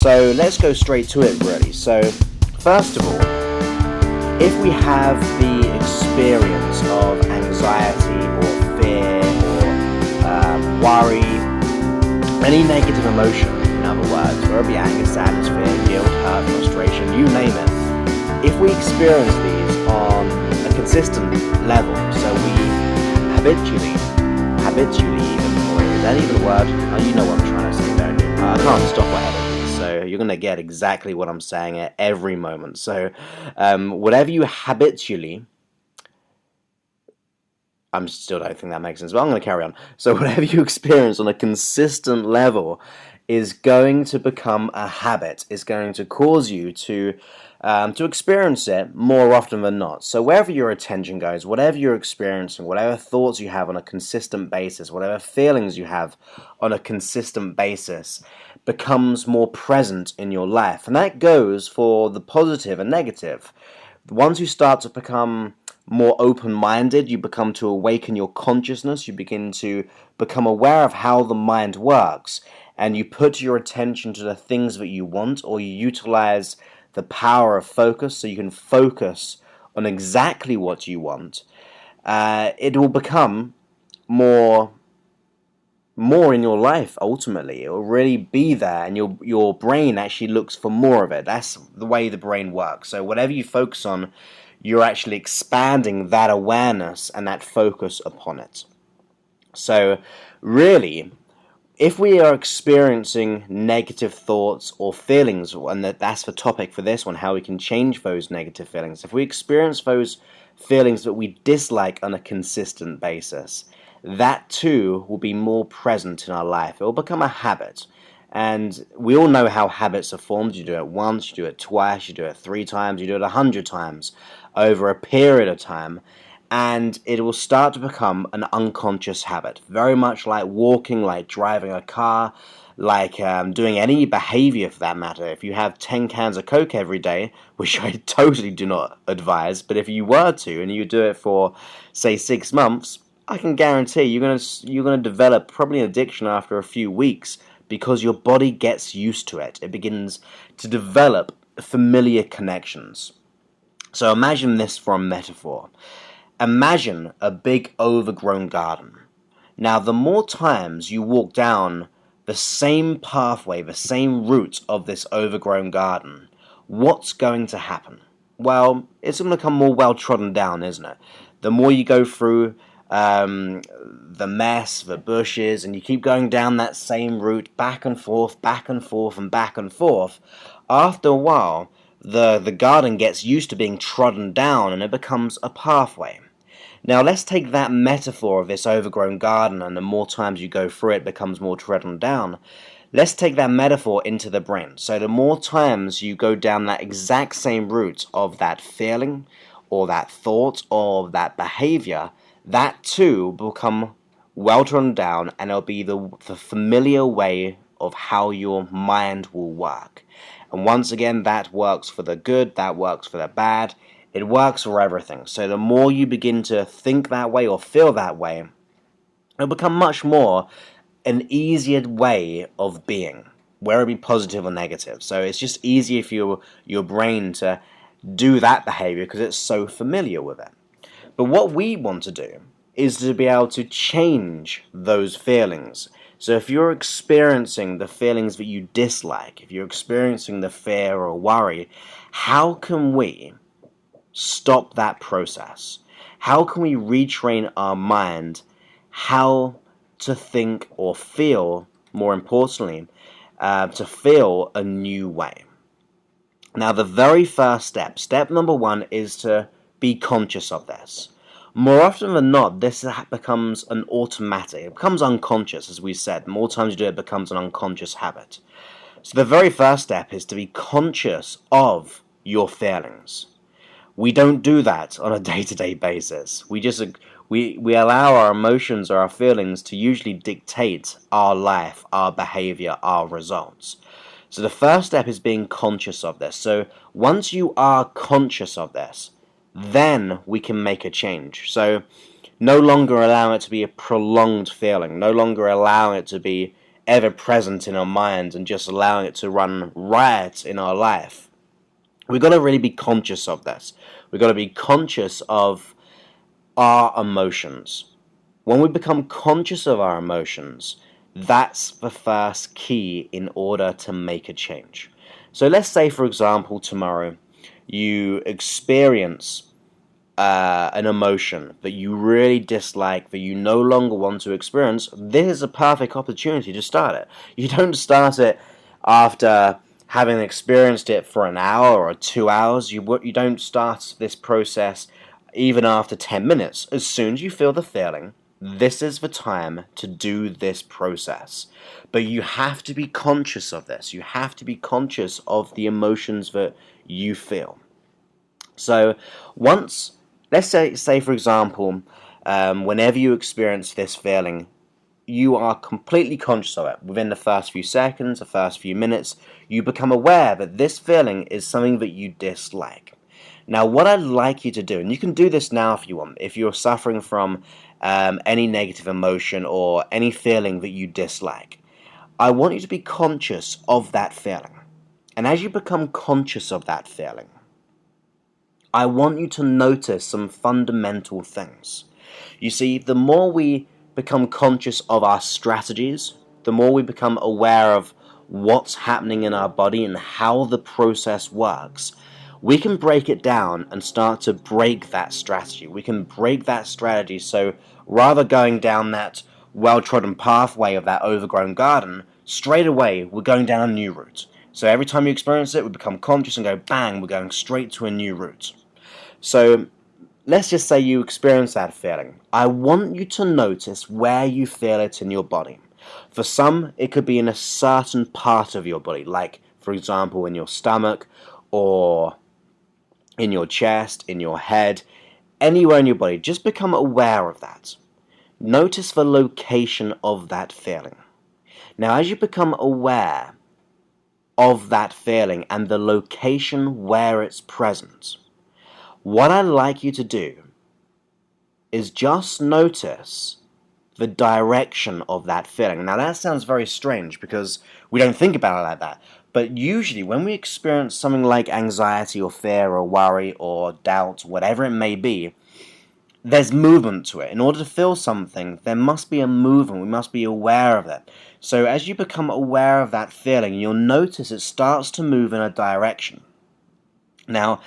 So let's go straight to it, really. So first of all, if we have the experience of anxiety or fear or worry, any negative emotion, in other words, whether it be anger, sadness, fear, guilt, hurt, frustration, you name it, if we experience these on a consistent level, so we habitually even, or is that even a word? Oh, you know what I'm trying to say there. I can't stop whatever. So you're going to get exactly what I'm saying at every moment. So whatever you habitually, I still don't think that makes sense, but I'm going to carry on. So whatever you experience on a consistent level is going to become a habit. Is going to cause you to experience it more often than not. So wherever your attention goes, whatever you're experiencing, whatever thoughts you have on a consistent basis, whatever feelings you have on a consistent basis, becomes more present in your life. And that goes for the positive and negative. Once you start to become more open-minded, you become to awaken your consciousness, you begin to become aware of how the mind works, and you put your attention to the things that you want, or you utilize the power of focus so you can focus on exactly what you want, it will become more in your life. Ultimately, it will really be there, and your brain actually looks for more of it. That's the way the brain works. So whatever you focus on, you're actually expanding that awareness and that focus upon it. So really, if we are experiencing negative thoughts or feelings, and that's the topic for this one, how we can change those negative feelings. If we experience those feelings that we dislike on a consistent basis, that too will be more present in our life. It will become a habit. And we all know how habits are formed. You do it once, you do it twice, you do it 3 times, you do it 100 times over a period of time. And it will start to become an unconscious habit. Very much like walking, like driving a car, like doing any behavior for that matter. If you have 10 cans of Coke every day, which I totally do not advise, but if you were to, and you do it for, say, 6 months, I can guarantee you're gonna develop probably an addiction after a few weeks, because your body gets used to it. It begins to develop familiar connections. So imagine this for a metaphor. Imagine a big overgrown garden. Now, the more times you walk down the same pathway, the same route of this overgrown garden, what's going to happen? Well, it's going to become more well trodden down, isn't it? The more you go through the mess, the bushes, and you keep going down that same route, back and forth, and back and forth, after a while, the garden gets used to being trodden down, and it becomes a pathway. Now let's take that metaphor of this overgrown garden, and the more times you go through it, becomes more trodden down. Let's take that metaphor into the brain. So the more times you go down that exact same route of that feeling, or that thought, or that behavior, that too will become well trodden down, and it'll be the familiar way of how your mind will work. And once again, that works for the good, that works for the bad, it works for everything. So the more you begin to think that way or feel that way, it'll become much more an easier way of being, whether it be positive or negative. So it's just easier for your brain to do that behavior because it's so familiar with it. But what we want to do is to be able to change those feelings. So if you're experiencing the feelings that you dislike, if you're experiencing the fear or worry, how can we stop that process? How can we retrain our mind how to think or feel, more importantly, to feel a new way? Now, the very first step number 1, is to be conscious of this. More often than not, this becomes an automatic. It becomes unconscious, as we said. The more times you do it, it becomes an unconscious habit. So the very first step is to be conscious of your feelings. We don't do that on a day-to-day basis. We allow our emotions or our feelings to usually dictate our life, our behavior, our results. So the first step is being conscious of this. So once you are conscious of this, then we can make a change. So no longer allow it to be a prolonged feeling, no longer allow it to be ever present in our mind and just allowing it to run riot in our life. We've got to really be conscious of this. We've got to be conscious of our emotions. When we become conscious of our emotions, that's the first key in order to make a change. So let's say, for example, tomorrow you experience an emotion that you really dislike, that you no longer want to experience. This is a perfect opportunity to start it. You don't start it after having experienced it for an hour or 2 hours. You don't start this process even after 10 minutes. As soon as you feel the feeling, this is the time to do this process. But you have to be conscious of this. You have to be conscious of the emotions that you feel. So once, let's say for example, whenever you experience this feeling, you are completely conscious of it. Within the first few seconds, the first few minutes, you become aware that this feeling is something that you dislike. Now, what I'd like you to do, and you can do this now if you want, if you're suffering from any negative emotion or any feeling that you dislike, I want you to be conscious of that feeling. And as you become conscious of that feeling, I want you to notice some fundamental things. You see, the more we become conscious of our strategies, the more we become aware of what's happening in our body and how the process works, we can break it down and start to break that strategy. We can break that strategy, so rather going down that well-trodden pathway of that overgrown garden, straight away we're going down a new route. So every time you experience it, we become conscious and go bang, we're going straight to a new route. So let's just say you experience that feeling. I want you to notice where you feel it in your body. For some, it could be in a certain part of your body, like, for example, in your stomach or in your chest, in your head, anywhere in your body. Just become aware of that. Notice the location of that feeling. Now, as you become aware of that feeling and the location where it's present, what I'd like you to do is just notice the direction of that feeling. Now that sounds very strange because we don't think about it like that. But usually when we experience something like anxiety or fear or worry or doubt, whatever it may be, there's movement to it. In order to feel something, there must be a movement. We must be aware of it. So as you become aware of that feeling, you'll notice it starts to move in a direction. Now,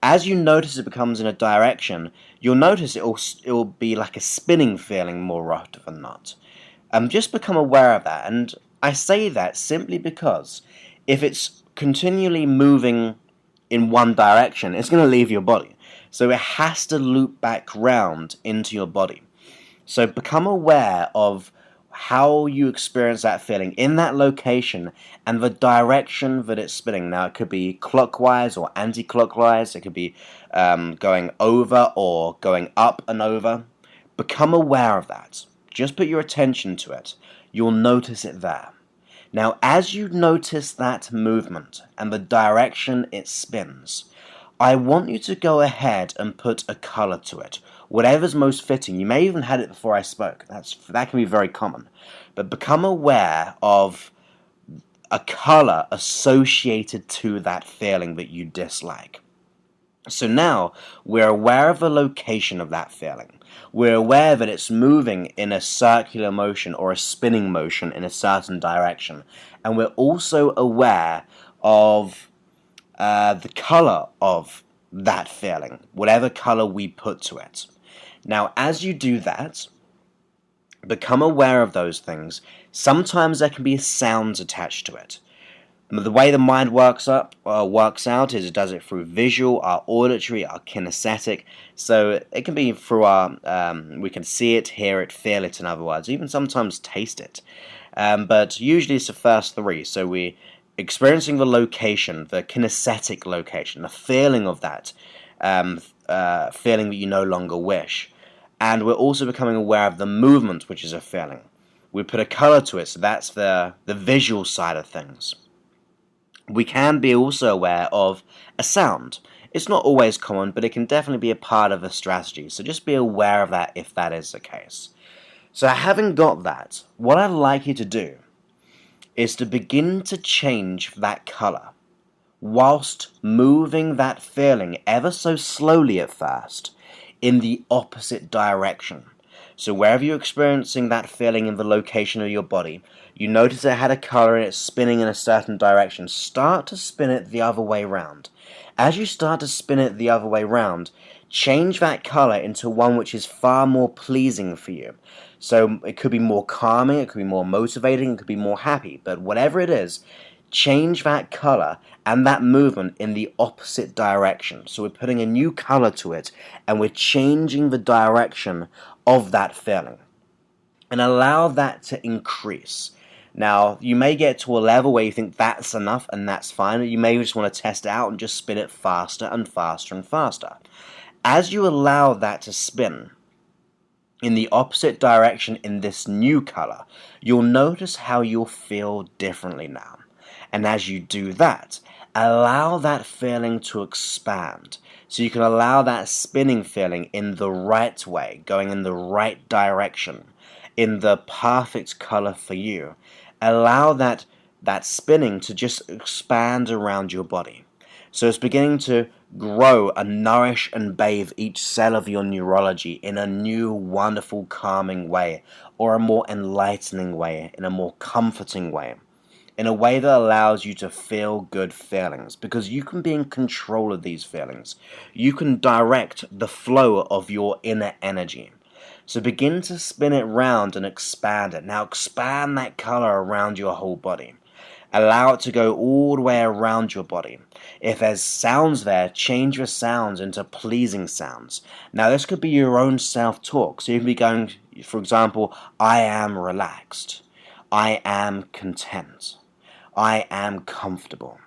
as you notice it becomes in a direction, you'll notice it'll be like a spinning feeling more often than not. Just become aware of that. And I say that simply because if it's continually moving in one direction, it's going to leave your body. So it has to loop back round into your body. So become aware of how you experience that feeling in that location and the direction that it's spinning. Now, it could be clockwise or anti-clockwise. It could be going over or going up and over. Become aware of that. Just put your attention to it. You'll notice it there. Now, as you notice that movement and the direction it spins, I want you to go ahead and put a color to it. Whatever's most fitting. You may even had it before I spoke. That can be very common. But become aware of a color associated to that feeling that you dislike. So now we're aware of the location of that feeling. We're aware that it's moving in a circular motion or a spinning motion in a certain direction. And we're also aware of the color of that feeling, whatever color we put to it. Now, as you do that, become aware of those things. Sometimes there can be sounds attached to it. The way the mind works out is it does it through visual, our auditory, our kinesthetic. So it can be through our, we can see it, hear it, feel it, in other words, even sometimes taste it. But usually it's the first three. So we're experiencing the location, the kinesthetic location, the feeling of that, feeling that you no longer wish. And we're also becoming aware of the movement, which is a feeling. We put a color to it, so that's the visual side of things. We can be also aware of a sound. It's not always common, but it can definitely be a part of a strategy. So just be aware of that if that is the case. So having got that, what I'd like you to do is to begin to change that color whilst moving that feeling ever so slowly at first in the opposite direction. So wherever you're experiencing that feeling in the location of your body, you notice it had a color and it's spinning in a certain direction. Start to spin it the other way round. As you start to spin it the other way round, change that color into one which is far more pleasing for you. So it could be more calming, it could be more motivating, it could be more happy, but whatever it is, change that color and that movement in the opposite direction. So we're putting a new color to it and we're changing the direction of that feeling. And allow that to increase. Now, you may get to a level where you think that's enough and that's fine, or you may just want to test it out and just spin it faster and faster and faster. As you allow that to spin in the opposite direction in this new color, you'll notice how you'll feel differently now. And as you do that, allow that feeling to expand. So you can allow that spinning feeling in the right way, going in the right direction, in the perfect color for you. Allow that spinning to just expand around your body. So it's beginning to grow and nourish and bathe each cell of your neurology in a new, wonderful, calming way, or a more enlightening way, in a more comforting way, in a way that allows you to feel good feelings, because you can be in control of these feelings. You can direct the flow of your inner energy. So begin to spin it round and expand it. Now expand that color around your whole body. Allow it to go all the way around your body. If there's sounds there, change your sounds into pleasing sounds. Now this could be your own self-talk. So you can be going, for example, I am relaxed. I am content. I am comfortable.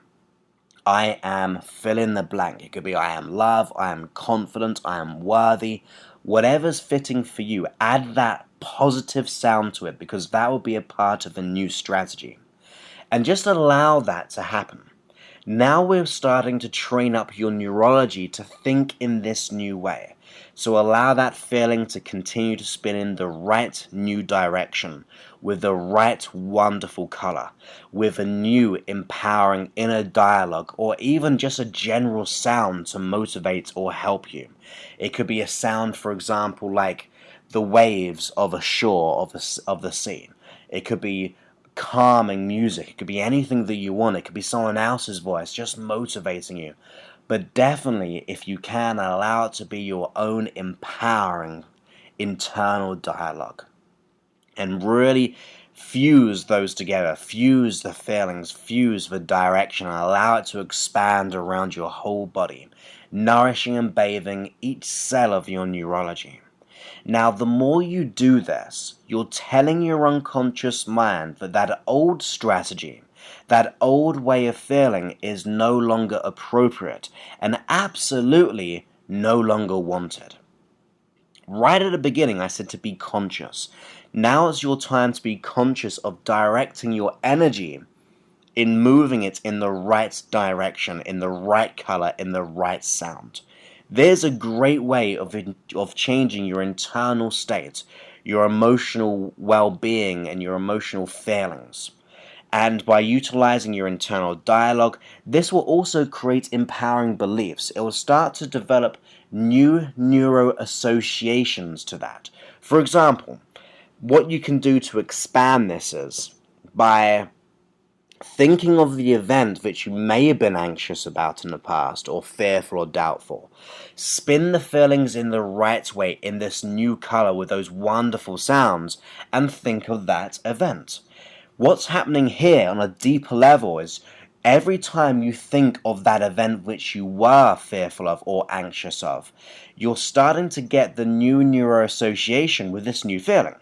I am fill in the blank. It could be I am love, I am confident, I am worthy. Whatever's fitting for you, add that positive sound to it, because that will be a part of a new strategy. And just allow that to happen. Now we're starting to train up your neurology to think in this new way. So allow that feeling to continue to spin in the right new direction, with the right wonderful color, with a new empowering inner dialogue, or even just a general sound to motivate or help you. It could be a sound, for example, like the waves of a shore of the sea. It could be calming music. It could be anything that you want. It could be someone else's voice just motivating you. But definitely, if you can, allow it to be your own empowering internal dialogue. And really fuse those together. Fuse the feelings, fuse the direction, and allow it to expand around your whole body, nourishing and bathing each cell of your neurology. Now, the more you do this, you're telling your unconscious mind that that old strategy, that old way of feeling is no longer appropriate and absolutely no longer wanted. Right at the beginning, I said to be conscious. Now is your time to be conscious of directing your energy in moving it in the right direction, in the right color, in the right sound. There's a great way of changing your internal state, your emotional well-being, and your emotional feelings. And by utilizing your internal dialogue, this will also create empowering beliefs. It will start to develop new neuro associations to that. For example, what you can do to expand this is by thinking of the event which you may have been anxious about in the past, or fearful or doubtful. Spin the feelings in the right way in this new color with those wonderful sounds, and think of that event. What's happening here on a deeper level is every time you think of that event which you were fearful of or anxious of, you're starting to get the new neuro association with this new feeling.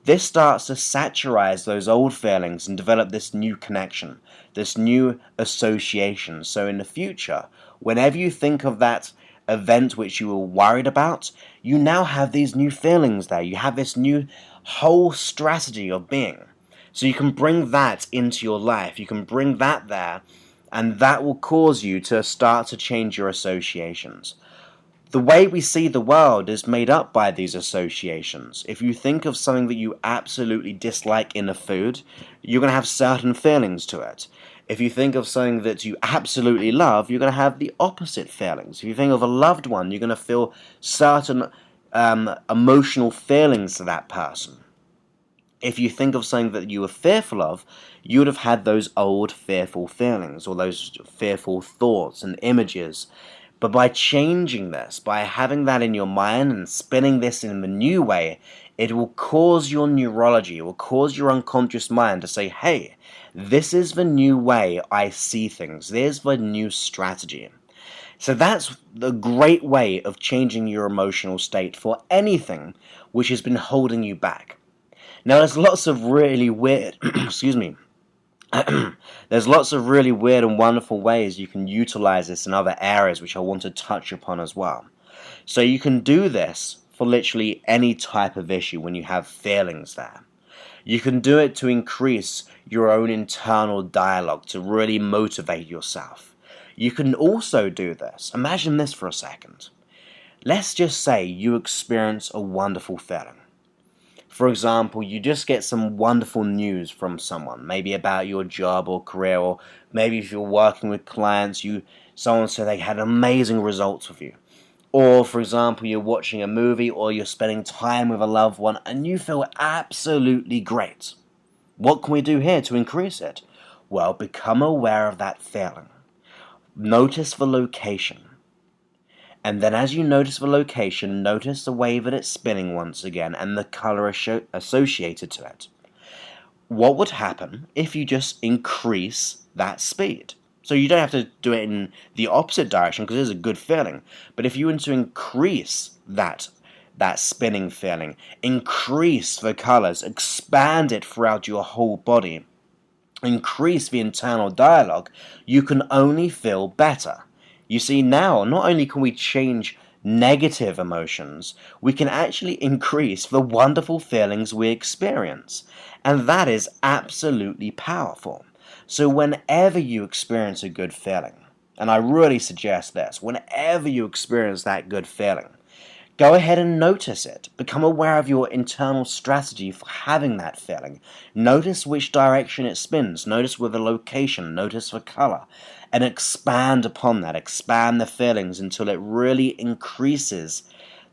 This starts to satirize those old feelings and develop this new connection, this new association. So in the future, whenever you think of that event which you were worried about, you now have these new feelings there. You have this new whole strategy of being. So you can bring that into your life. You can bring that there, and that will cause you to start to change your associations. The way we see the world is made up by these associations. If you think of something that you absolutely dislike in a food, you're going to have certain feelings to it. If you think of something that you absolutely love, you're going to have the opposite feelings. If you think of a loved one, you're going to feel certain emotional feelings to that person. If you think of something that you were fearful of, you would have had those old fearful feelings or those fearful thoughts and images. But by changing this, by having that in your mind and spinning this in a new way, it will cause your neurology, it will cause your unconscious mind to say, hey, this is the new way I see things. There's the new strategy. So that's the great way of changing your emotional state for anything which has been holding you back. Now, there's lots of really weird, excuse me, there's lots of really weird and wonderful ways you can utilize this in other areas, which I want to touch upon as well. So you can do this for literally any type of issue when you have feelings there. You can do it to increase your own internal dialogue, to really motivate yourself. You can also do this. Imagine this for a second. Let's just say you experience a wonderful feeling. For example, you just get some wonderful news from someone, maybe about your job or career, or maybe if you're working with clients, someone said they had amazing results with you. Or, for example, you're watching a movie or you're spending time with a loved one and you feel absolutely great. What can we do here to increase it? Well, become aware of that feeling. Notice the location. And then as you notice the location, notice the way that it's spinning once again and the color associated to it. What would happen if you just increase that speed? So you don't have to do it in the opposite direction because it is a good feeling. But if you want to increase that spinning feeling, increase the colors, expand it throughout your whole body, increase the internal dialogue, you can only feel better. You see, now, not only can we change negative emotions, we can actually increase the wonderful feelings we experience. And that is absolutely powerful. So whenever you experience a good feeling, and I really suggest this, whenever you experience that good feeling, go ahead and notice it. Become aware of your internal strategy for having that feeling. Notice which direction it spins. Notice with the location. Notice the color. And expand upon that. Expand the feelings until it really increases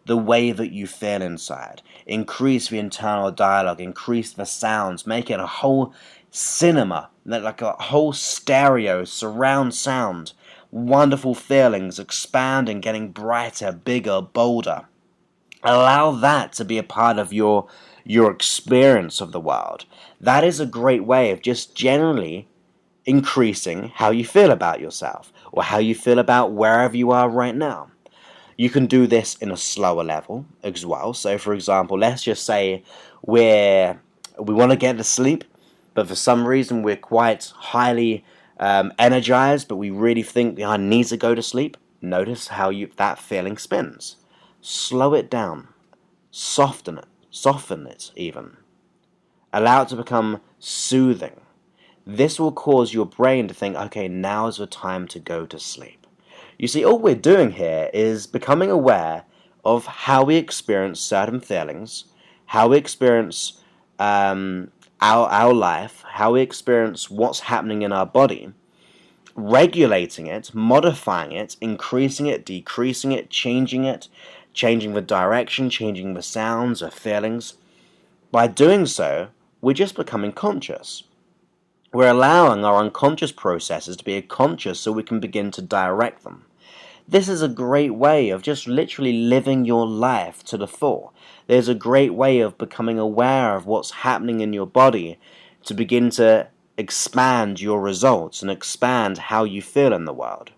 the way that you feel inside. Increase the internal dialogue. Increase the sounds. Make it a whole cinema. Like a whole stereo surround sound. Wonderful feelings expanding, getting brighter, bigger, bolder. Allow that to be a part of your experience of the world. That is a great way of just generally increasing how you feel about yourself or how you feel about wherever you are right now. You can do this in a slower level as well. So for example, let's just say we want to get to sleep, but for some reason we're quite highly energized, but we really think I need to go to sleep. Notice how that feeling spins. Slow it down. Soften it even. Allow it to become soothing. This will cause your brain to think, okay, now is the time to go to sleep. You see, all we're doing here is becoming aware of how we experience certain feelings, how we experience our life, how we experience what's happening in our body, regulating it, modifying it, increasing it, decreasing it, changing the direction, changing the sounds or feelings. By doing so, we're just becoming conscious. We're allowing our unconscious processes to be conscious so we can begin to direct them. This is a great way of just literally living your life to the full. There's a great way of becoming aware of what's happening in your body to begin to expand your results and expand how you feel in the world.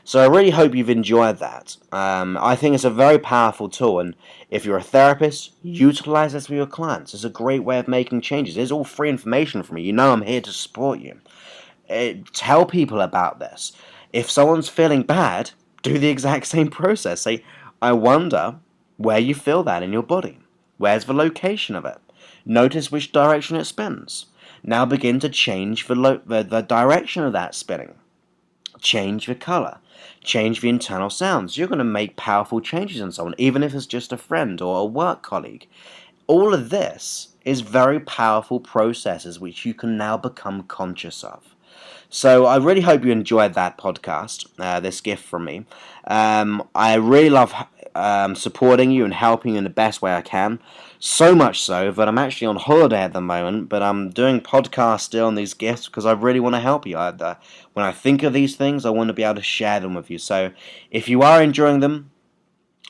So I really hope you've enjoyed that. I think it's a very powerful tool, and if you're a therapist, utilize this with your clients. It's a great way of making changes. It's all free information from me. You know I'm here to support you. Tell people about this. If someone's feeling bad, do the exact same process. Say, I wonder where you feel that in your body. Where's the location of it? Notice which direction it spins. Now begin to change the direction of that spinning. change the color, change the internal sounds. You're going to make powerful changes in someone, even if it's just a friend or a work colleague. All of this is very powerful processes which you can now become conscious of. So I really hope you enjoyed that podcast, this gift from me. I really love supporting you and helping you in the best way I can. So much so that I'm actually on holiday at the moment, but I'm doing podcasts still on these gifts because I really want to help you. When I think of these things, I want to be able to share them with you. So if you are enjoying them,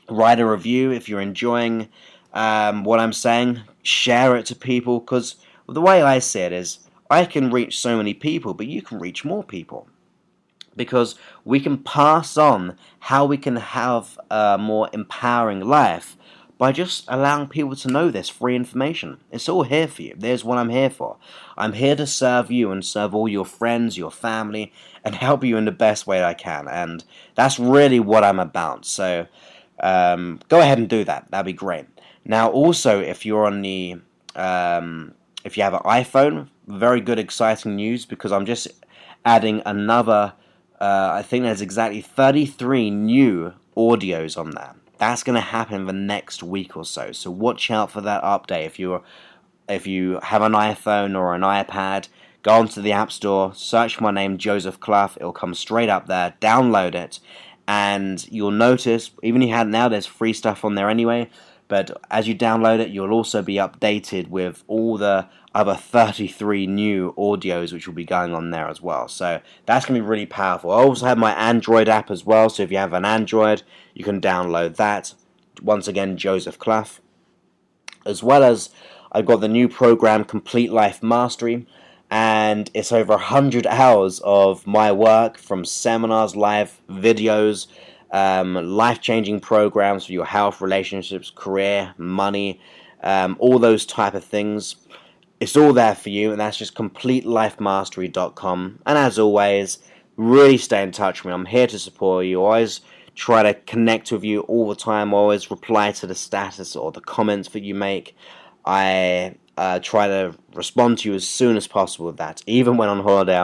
write a review. If you're enjoying what I'm saying, share it to people, because the way I see it is I can reach so many people, but you can reach more people, because we can pass on how we can have a more empowering life by just allowing people to know this free information. It's all here for you. There's what I'm here for. I'm here to serve you and serve all your friends, your family, and help you in the best way I can. And that's really what I'm about. So go ahead and do that. That'd be great. Now, also, if you're on the if you have an iPhone, very good, exciting news, because I'm just adding another, I think there's exactly 33 new audios on there. That's going to happen in the next week or so. So watch out for that update. If you have an iPhone or an iPad, go onto the App Store, search my name, Joseph Clough. It'll come straight up there. Download it, and you'll notice, even if you had now, there's free stuff on there anyway. But as you download it, you'll also be updated with all the other 33 new audios which will be going on there as well. So that's going to be really powerful. I also have my Android app as well, so if you have an Android, you can download that. Once again, Joseph Clough. As well as, I've got the new program, Complete Life Mastery, and it's over 100 hours of my work, from seminars, live videos, life-changing programs for your health, relationships, career, money, all those type of things. It's all there for you, and that's just CompleteLifeMastery.com. And as always, really stay in touch with me. I'm here to support you. Always try to connect with you all the time. Always reply to the status or the comments that you make. I try to respond to you as soon as possible with that. Even when on holiday,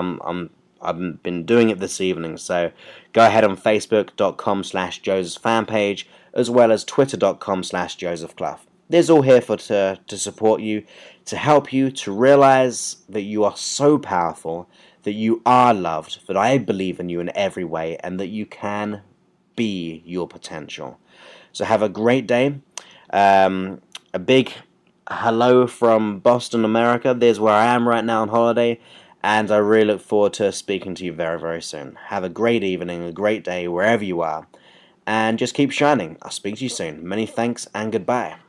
I've been doing it this evening. So go ahead on Facebook.com/Joseph's fan page, as well as Twitter.com/Joseph Clough. There's all here to support you, to help you to realize that you are so powerful, that you are loved, that I believe in you in every way, and that you can be your potential. So have a great day. A big hello from Boston, America. There's where I am right now on holiday, and I really look forward to speaking to you very, very soon. Have a great evening, a great day, wherever you are, and just keep shining. I'll speak to you soon. Many thanks, and goodbye.